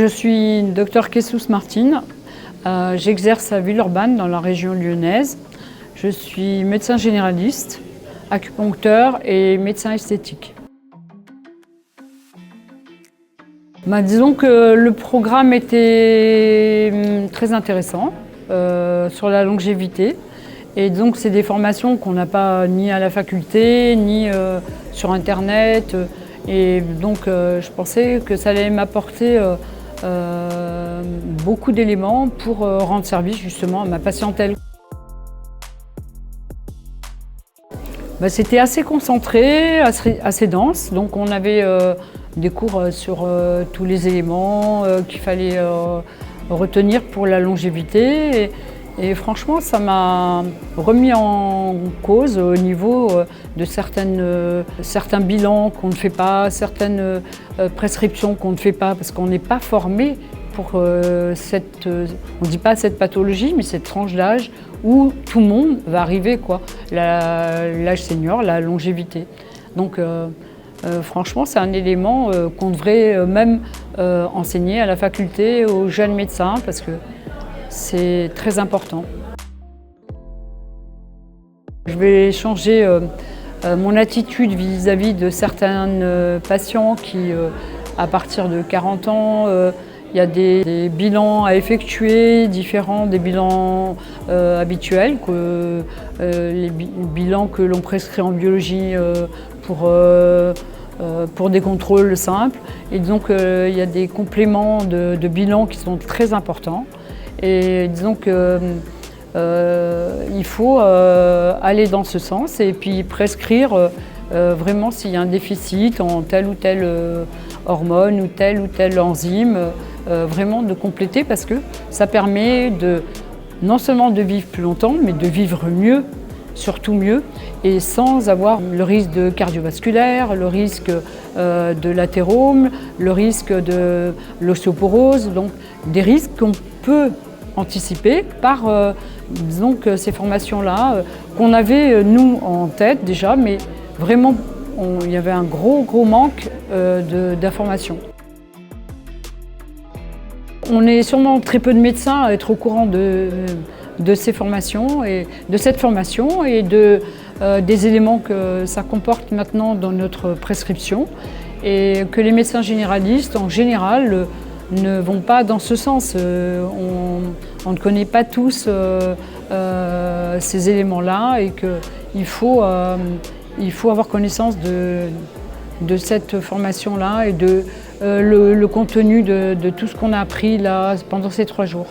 Je suis Dr Kessous Martine, j'exerce à Villeurbanne dans la région lyonnaise. Je suis médecin généraliste, acupuncteur et médecin esthétique. Disons que le programme était très intéressant sur la longévité. Et donc c'est des formations qu'on n'a pas ni à la faculté, ni sur Internet. Et donc je pensais que ça allait m'apporter beaucoup d'éléments pour rendre service justement à ma patientèle. C'était assez concentré, assez dense, donc on avait des cours sur tous les éléments qu'il fallait retenir pour la longévité. Et franchement, ça m'a remis en cause au niveau de certains bilans qu'on ne fait pas, certaines prescriptions qu'on ne fait pas, parce qu'on n'est pas formé pour on ne dit pas cette pathologie, mais cette tranche d'âge où tout le monde va arriver, quoi, l'âge senior, la longévité. Donc franchement, c'est un élément qu'on devrait même enseigner à la faculté aux jeunes médecins, parce que c'est très important. Je vais changer mon attitude vis-à-vis de certains patients qui, à partir de 40 ans, il y a des bilans à effectuer différents des bilans habituels, les bilans que l'on prescrit en biologie pour des contrôles simples. Et donc il y a des compléments de bilans qui sont très importants. Et disons qu'il faut aller dans ce sens et puis prescrire vraiment s'il y a un déficit en telle ou telle hormone ou telle enzyme, vraiment de compléter, parce que ça permet non seulement de vivre plus longtemps, mais de vivre mieux, surtout mieux, et sans avoir le risque de cardiovasculaire, le risque de l'athérome, le risque de l'ostéoporose, donc des risques qu'on peut anticiper par disons que ces formations-là qu'on avait nous en tête déjà, mais vraiment il y avait un gros manque d'informations. On est sûrement très peu de médecins à être au courant de ces formations et de cette formation et des éléments que ça comporte maintenant dans notre prescription, et que les médecins généralistes en général ne vont pas dans ce sens. On ne connaît pas tous ces éléments-là, et qu'il faut avoir connaissance de cette formation-là et le contenu de tout ce qu'on a appris là pendant ces 3 jours.